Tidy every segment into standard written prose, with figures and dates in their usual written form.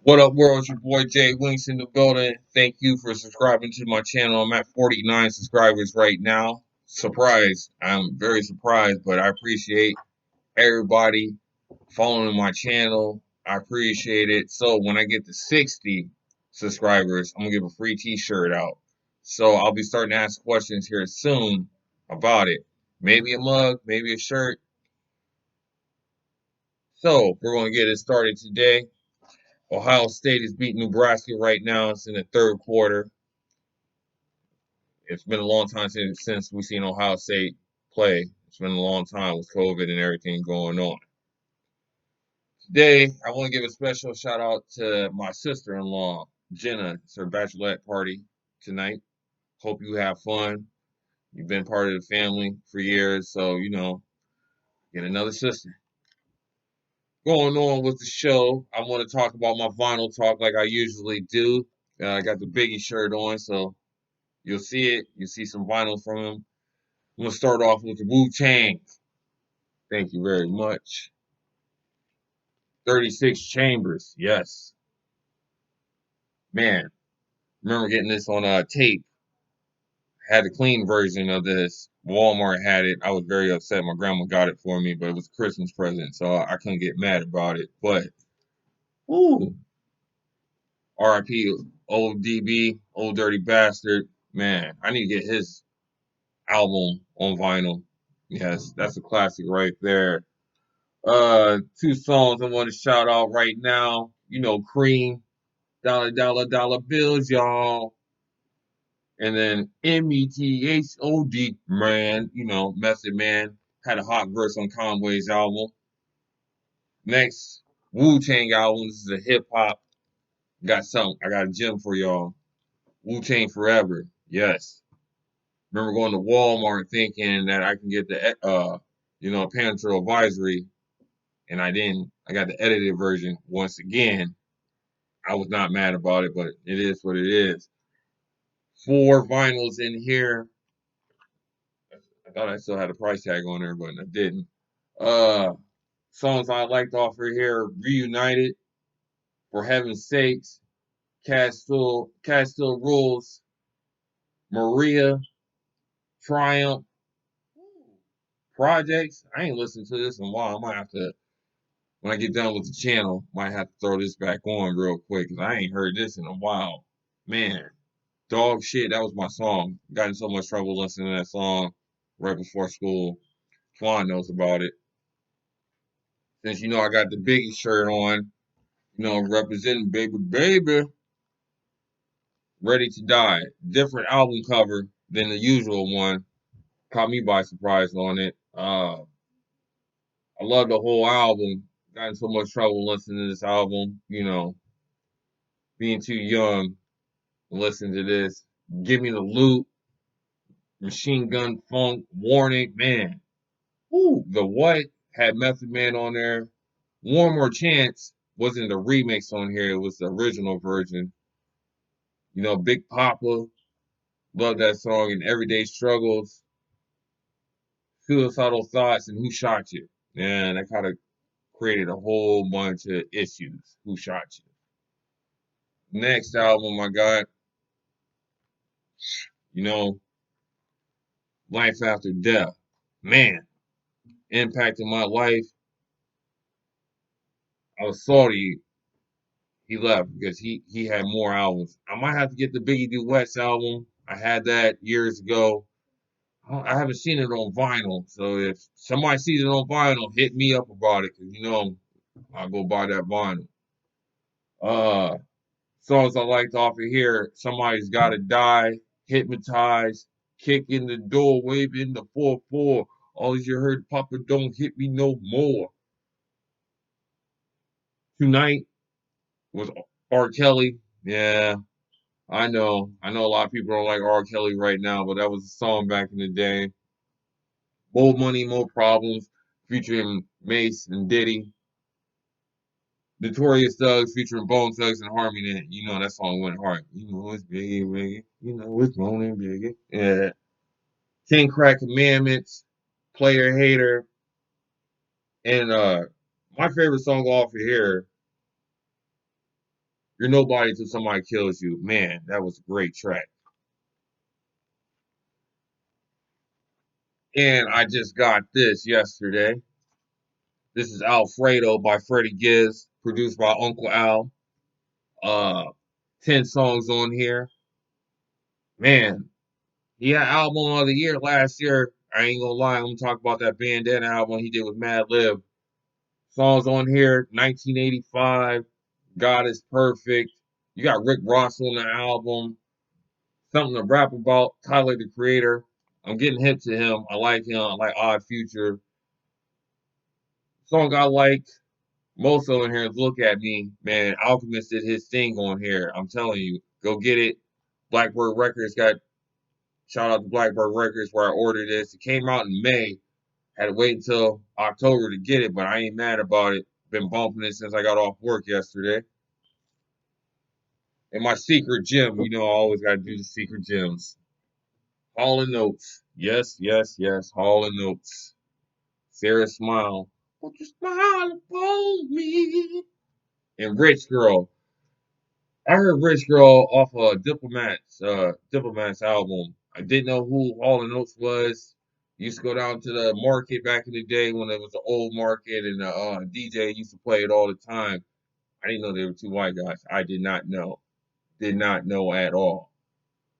What up, world? It's your boy Jay Winks in the building. Thank you for subscribing to my channel. I'm at 49 subscribers right now. Surprised. I'm very surprised, but I appreciate everybody following my channel. I appreciate it. So when I get to 60 subscribers, I'm gonna give a free t-shirt out. So I'll be starting to ask questions here soon about it. Maybe a mug, maybe a shirt. So we're gonna get it started today. Ohio State is beating Nebraska right now. It's in the third quarter. It's been a long time since we've seen Ohio State play. It's been a long time with COVID and everything going on. Today, I want to give a special shout out to my sister-in-law, Jenna. It's her bachelorette party tonight. Hope you have fun. You've been part of the family for years, so get another sister. Going on with the show, I want to talk about my vinyl talk like I usually do. I got the Biggie shirt on, so you'll see it. You'll see some vinyl from him. I'm gonna start off with the Wu-Tang. Thank you very much. 36 chambers. Yes. Man, remember getting this on tape. Had a clean version of this. Walmart had it. I was very upset. My grandma got it for me, but it was a Christmas present, so I couldn't get mad about it. But, ooh, RIP, old DB, old dirty bastard. Man, I need to get his album on vinyl. Yes, that's a classic right there. Two songs I want to shout out right now. Cream, dollar bills, y'all. And then Method Man, Method Man had a hot verse on Conway's album. Next, Wu Tang album. This is a hip hop. I got a gem for y'all. Wu Tang Forever. Yes. Remember going to Walmart thinking that I can get the parental advisory, and I didn't. I got the edited version once again. I was not mad about it, but it is what it is. Four vinyls in here. I thought I still had a price tag on there, but I didn't. Uh, Songs I liked off of here: Reunited, For Heaven's Sakes, Cash Still Rules, Maria, Triumph, Projects. I ain't listened to this in a while. I might have to, when I get done with the channel, might have to throw this back on real quick because I ain't heard this in a while. Man, Dog Shit, that was my song. Got in so much trouble listening to that song right before school. Twan knows about it. Since I got the Biggie shirt on, representing baby baby, Ready to Die. Different album cover than the usual one. Caught me by surprise on it. I love the whole album. Got in so much trouble listening to this album, being too young to listen to this. Give Me the Loot, Machine Gun Funk, Warning, man. Woo, the What had Method Man on there. One More Chance wasn't the remix on here, it was the original version. Big Papa, love that song, and Everyday Struggles, Suicidal Thoughts, and Who Shot You. And that kind of created a whole bunch of issues. Who Shot You? Next album I got, you know, Life After Death. Man, impacted my life. I was sorry he left because he had more albums. I might have to get the Biggie Duets album. I had that years ago. I haven't seen it on vinyl, so if somebody sees it on vinyl, hit me up about it because I'll go buy that vinyl. Uh, Songs I liked off of here: Somebody's Gotta Die, Hypnotized, Kick in the Door, Waving the 4-4. All you heard, Papa, don't hit me no more. Tonight was R. Kelly. Yeah, I know. I know a lot of people don't like R. Kelly right now, but that was a song back in the day. More Money, More Problems, featuring Mace and Diddy. Notorious Thugs featuring Bone Thugs and Harmony. And that song went hard. It's Biggie, Biggie. It's Bone and Biggie. Yeah. King Crack Commandments, Player Hater, and my favorite song off of here, You're nobody till somebody kills you. Man, that was a great track. And I just got this yesterday. This is Alfredo by Freddie Gibbs, produced by Uncle Al. Uh, 10 songs on here. Man, he had album of the year last year. I ain't gonna lie, I'm gonna talk about that Bandana album he did with Mad Lib. Songs on here, 1985, God is Perfect. You got Rick Ross on the album. Something to rap about, Tyler the Creator. I'm getting hip to him. I like him. I like Odd Future. Song I like most of in here is Look at Me. Man, Alchemist did his thing on here. I'm telling you, go get it. Blackbird Records got shout out to Blackbird Records where I ordered this. It came out in May. Had to wait until October to get it, but I ain't mad about it. Been bumping it since I got off work yesterday. And my secret gem, you know, I always got to do the secret gems. Hall and Notes. Yes, yes, yes. Hall and Notes. Sarah Smile. Won't you smile upon me? And Rich Girl. I heard Rich Girl off of Diplomats album. I didn't know who Hall and Oates was. Used to go down to the market back in the day when it was an old market, and the DJ used to play it all the time. I didn't know they were two white guys. I did not know. Did not know at all.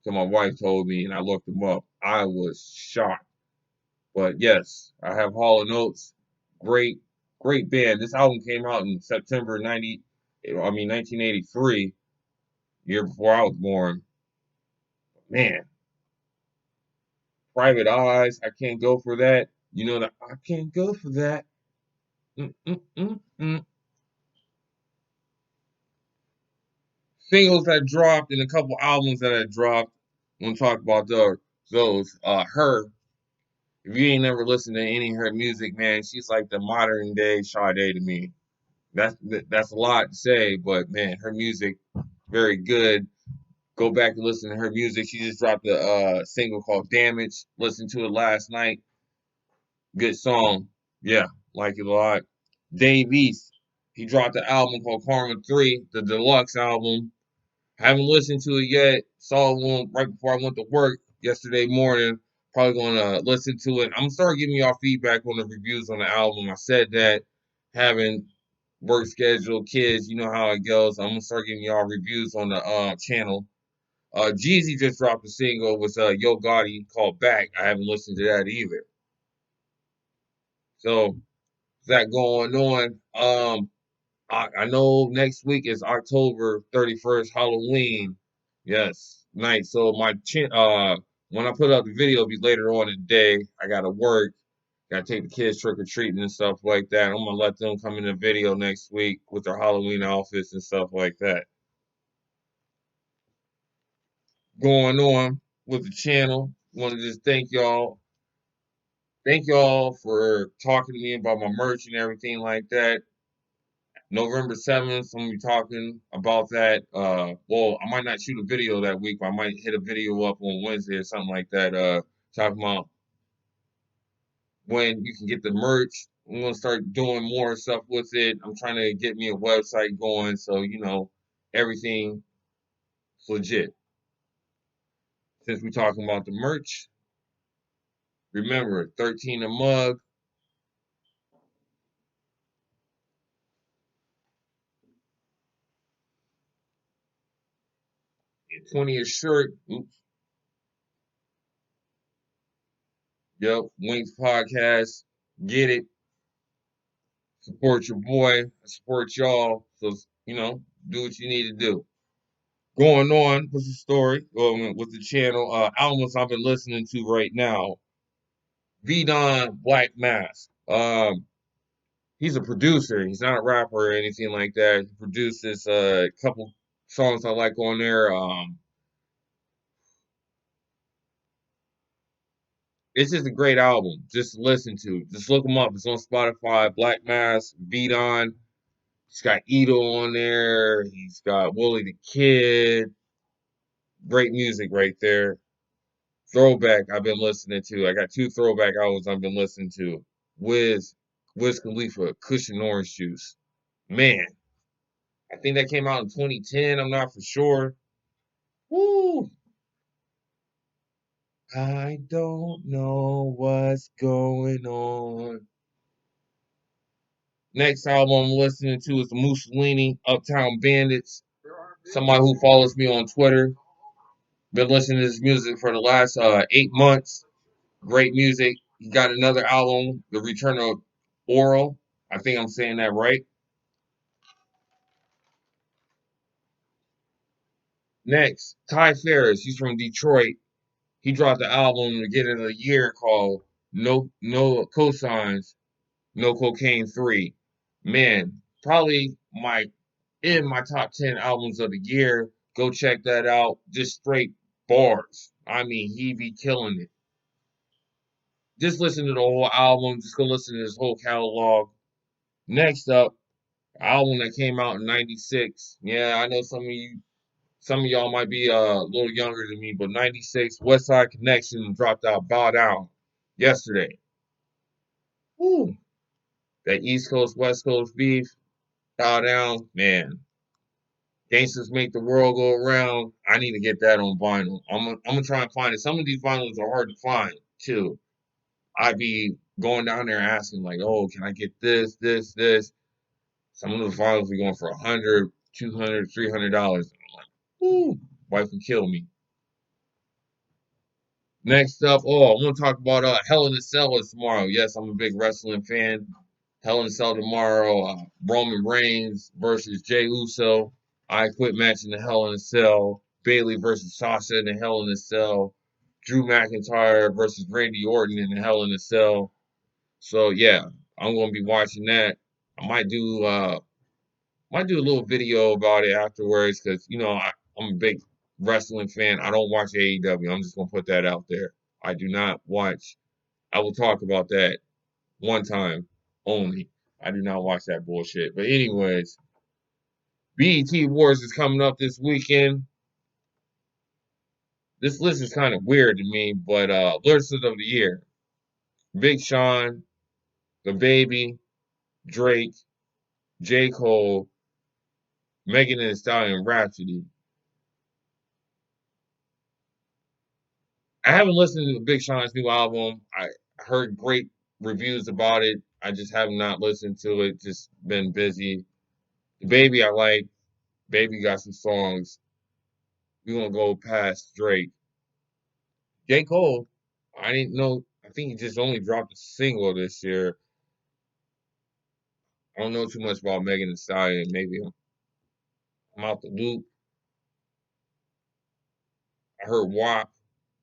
So my wife told me, and I looked them up. I was shocked. But yes, I have Hall and Oates. Great, great band. This album came out in September 1983, year before I was born. Man, Private Eyes, I can't go for that. You know that I can't go for that. Mm-mm-mm-mm. Singles that dropped and a couple albums that had dropped. I'm gonna talk about those. Her. If you ain't never listened to any of her music, man, she's like the modern day Sade to me. That's a lot to say, but man, her music very good. Go back and listen to her music. She just dropped a single called "Damage." Listened to it last night. Good song. Yeah, like it a lot. Dave East, he dropped an album called Karma 3, the deluxe album. Haven't listened to it yet. Saw one right before I went to work yesterday morning. Probably gonna listen to it. I'm gonna start giving y'all feedback on the reviews on the album. I said that having work schedule, kids, you know how it goes. I'm gonna start giving y'all reviews on the channel. Jeezy just dropped a single with Yo Gotti called Back. I haven't listened to that either. So that going on. I know next week is October 31st, Halloween. Yes, night. So when I put up the video, it'll be later on in the day. I gotta work. Gotta take the kids trick or treating and stuff like that. I'm gonna let them come in the video next week with their Halloween outfits and stuff like that. Going on with the channel. Want to just thank y'all. Thank y'all for talking to me about my merch and everything like that. November 7th, I'm gonna be talking about that. Well, I might not shoot a video that week, but I might hit a video up on Wednesday or something like that. Talking about when you can get the merch. I'm gonna start doing more stuff with it. I'm trying to get me a website going, so you know everything's legit. Since we're talking about the merch, remember 13 a mug, and 20 a shirt. Oops. Yep, Wings Podcast. Get it. Support your boy. Support y'all. So you know, do what you need to do. Going on with the story, with the channel, albums I've been listening to right now. V Don Black Mask. He's a producer. He's not a rapper or anything like that. He produces a couple songs I like on there. It's just a great album. Just to listen to. Just look him up. It's on Spotify. Black Mask, V Don. He's got Ito on there. He's got Willie the Kid. Great music right there. Throwback I've been listening to. I got two throwback albums I've been listening to. Wiz Khalifa, Cushion Orange Juice. Man, I think that came out in 2010. I'm not for sure. Woo! I don't know what's going on. Next album I'm listening to is the Mussolini Uptown Bandits. Somebody who follows me on Twitter. Been listening to his music for the last 8 months. Great music. He got another album, The Return of Oral. I think I'm saying that right. Next, Ty Ferris. He's from Detroit. He dropped the album to get in a year called No Cosigns, No Cocaine 3. Man, probably my top 10 albums of the year. Go check that out. Just straight bars. I mean, he be killing it. Just listen to the whole album. Just go listen to his whole catalog. Next up, album that came out in '96. Yeah, I know some of y'all might be a little younger than me, but '96, West Side Connection dropped out Bow Down yesterday. Woo. That East Coast, West Coast beef, Bow Down, man. Gangsters Make the World Go Around. I need to get that on vinyl. I'm gonna try and find it. Some of these vinyls are hard to find too. I'd be going down there asking like, oh, can I get this? Some of those vinyls be going for 100, 200, $300. I'm like, whoo, wife would kill me. Next up, I want to talk about Hell in a Cell is tomorrow. Yes, I'm a big wrestling fan. Hell in a Cell tomorrow. Roman Reigns versus Jey Uso. I quit matching the Hell in a Cell. Bailey versus Sasha in the Hell in a Cell. Drew McIntyre versus Randy Orton in the Hell in a Cell. So yeah, I'm gonna be watching that. I might do a little video about it afterwards because I'm a big wrestling fan. I don't watch AEW. I'm just gonna put that out there. I do not watch. I will talk about that one time only. I do not watch that bullshit. But anyways, BET Awards is coming up this weekend. This list is kind of weird to me, but lyricist of the year: Big Sean, The Baby, Drake, J. Cole, Megan Thee Stallion, Rhapsody. I haven't listened to Big Sean's new album. I heard great reviews about it. I just have not listened to it. Just been busy. The Baby I like. Baby got some songs. We're gonna go past Drake. J. Cole, I didn't know. I think he just only dropped a single this year. I don't know too much about Megan Thee Stallion. Maybe I'm out the loop. I heard WAP.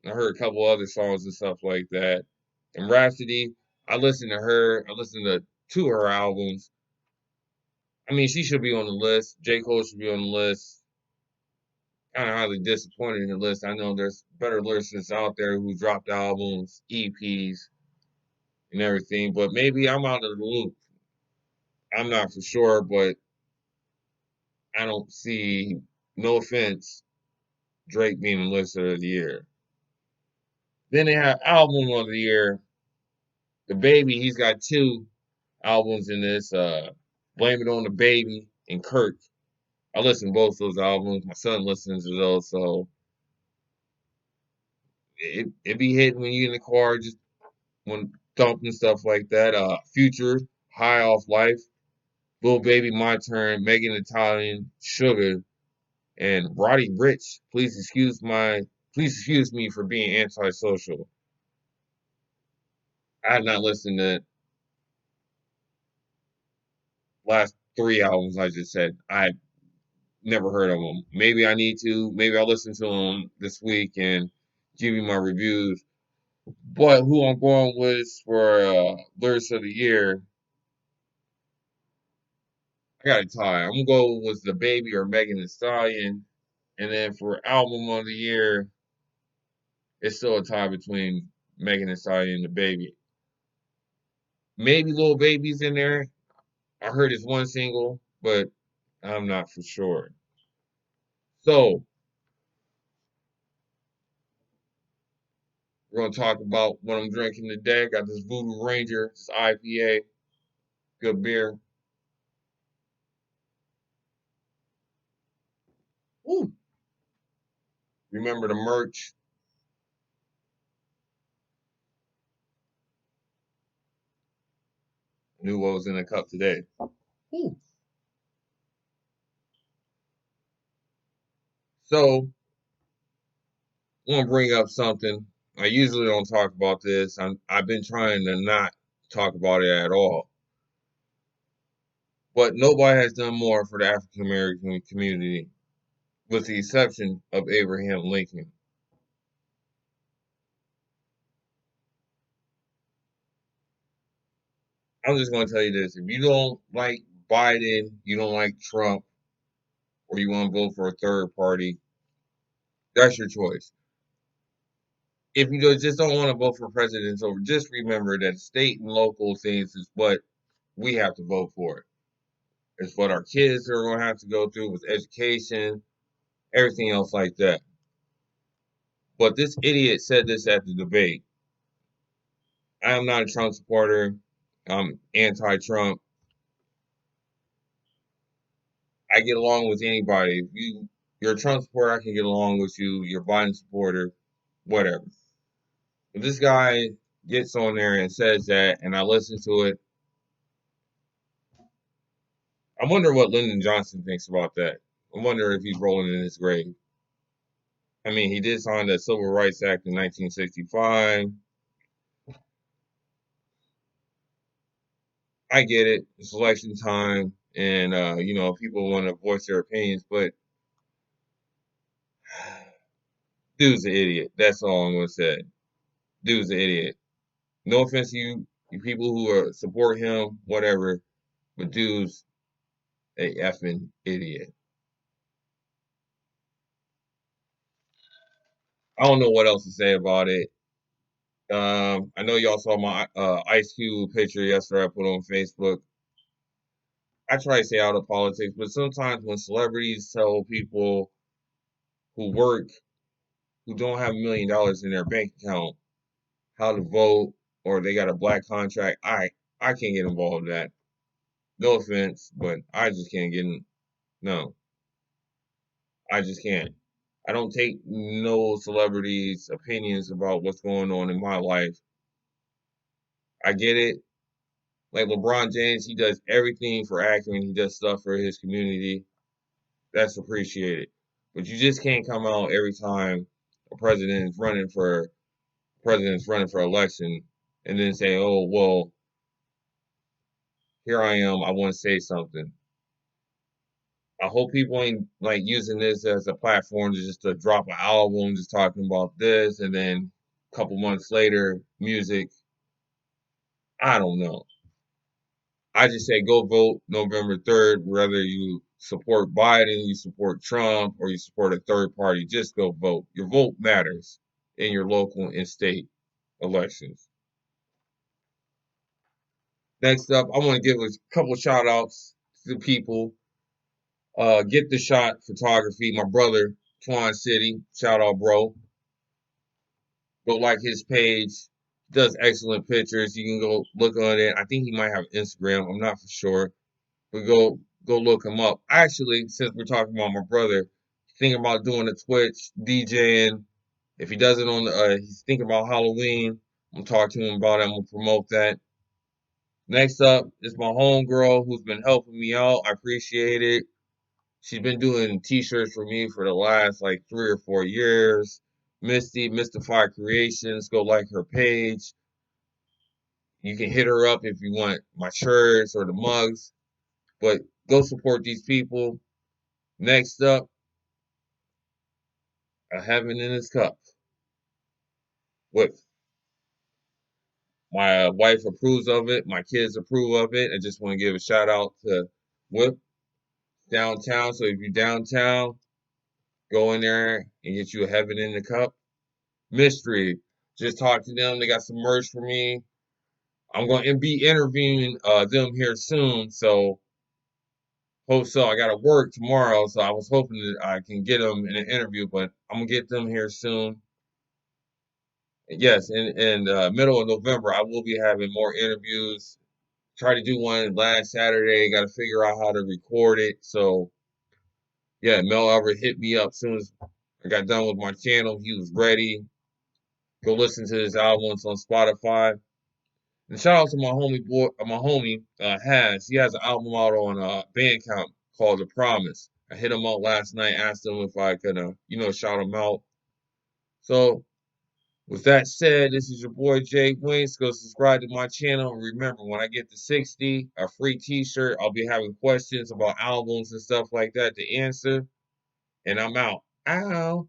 I heard a couple other songs and stuff like that. And Rhapsody, I listened to her. I listened to two of her albums. I mean, she should be on the list. J. Cole should be on the list. Kind of highly disappointed in the list. I know there's better lyricists out there who dropped albums, EPs, and everything, but maybe I'm out of the loop. I'm not for sure, but I don't see, no offense, Drake being the listener of the year. Then they have album of the year. The Baby, he's got two albums in this. Blame It on the Baby and Kirk. I listen to both those albums. My son listens to those, so it be hitting when you in the car, just when thumping stuff like that. Future, High Off Life, Little Baby, My Turn, Megan Thee Stallion, Sugar, and Roddy Rich. Please excuse me for being antisocial. I have not listened to last three albums I just said. I never heard of them. Maybe I need to. Maybe I'll listen to them this week and give you my reviews. But who I'm going with for lyrics of the year, I got a tie. I'm gonna go with the Baby or Megan Thee Stallion, and then for album of the year, it's still a tie between Megan Thee Stallion and the Baby. Maybe Little Baby's in there. I heard it's one single, but I'm not for sure. So we're gonna talk about what I'm drinking today. Got this Voodoo Ranger, this IPA, good beer. Ooh, remember the merch? Knew what was in the cup today. Ooh. So, I want to bring up something. I usually don't talk about this. I've been trying to not talk about it at all. But nobody has done more for the African American community, with the exception of Abraham Lincoln. I'm just going to tell you this. If you don't like Biden, you don't like Trump, or you want to vote for a third party, that's your choice. If you just don't want to vote for presidents over, just remember that state and local things is what we have to vote for. It's what our kids are going to have to go through with education, everything else like that. But this idiot said this at the debate. I am not a Trump supporter. I'm anti-Trump. I get along with anybody. If you're a Trump supporter, I can get along with you. You're a Biden supporter, whatever. But this guy gets on there and says that, and I listen to it. I wonder what Lyndon Johnson thinks about that. I wonder if he's rolling in his grave. I mean, he did sign the Civil Rights Act in 1965. I get it. It's election time, and people want to voice their opinions, but dude's an idiot. That's all I'm gonna say. Dude's an idiot. No offense to you people who support him, whatever, but dude's a effing idiot. I don't know what else to say about it. I know y'all saw my Ice Cube picture yesterday I put on Facebook. I try to stay out of politics, but sometimes when celebrities tell people who work, who don't have $1 million in their bank account, how to vote, or they got a black contract, I can't get involved in that. No offense, but I just can't get in. No, I just can't. I don't take no celebrities' opinions about what's going on in my life. I get it. Like LeBron James, he does everything for Akron. He does stuff for his community. That's appreciated. But you just can't come out every time a president's running for election and then say, "Oh, well, here I am. I want to say something." I hope people ain't like using this as a platform to just to drop an album, just talking about this, and then a couple months later, music. I don't know. I just say go vote November 3rd, whether you support Biden, you support Trump, or you support a third party. Just go vote. Your vote matters in your local and state elections. Next up, I want to give a couple shout outs to people. Get the Shot Photography, my brother, Twan City. Shout out, bro. Go like his page. He does excellent pictures. You can go look on it. I think he might have Instagram. I'm not for sure. But go look him up. Actually, since we're talking about my brother, thinking about doing a Twitch, DJing. If he does it on he's thinking about Halloween. I'm talking to him about it. I'm gonna promote that. Next up is my homegirl who's been helping me out. I appreciate it. She's been doing t-shirts for me for the last like 3 or 4 years. Misty, Mystify Creations. Go like her page. You can hit her up if you want my shirts or the mugs. But go support these people. Next up, a heaven in his cup. With my wife approves of it, my kids approve of it. I just want to give a shout out to Whip downtown. So if you're downtown, go in there and get you a heaven in the cup. Mystery. Just talk to them. They got some merch for me. I'm going to be interviewing them here soon. So hope so. I got to work tomorrow. So I was hoping that I can get them in an interview, but I'm going to get them here soon. Yes, in middle of November, I will be having more interviews. Try to do one last Saturday. Got to figure out how to record it. So Yeah, Mel Albert hit me up as soon as I got done with my channel. He was ready. Go listen to his albums on Spotify. And shout out to my homie boy, my homie Has. He has an album out on Bandcamp called The Promise. I hit him out last night, asked him if I could, shout him out. So with that said, this is your boy Jay Wings. Go subscribe to my channel. And remember, when I get to 60, a free t-shirt, I'll be having questions about albums and stuff like that to answer. And I'm out. Ow.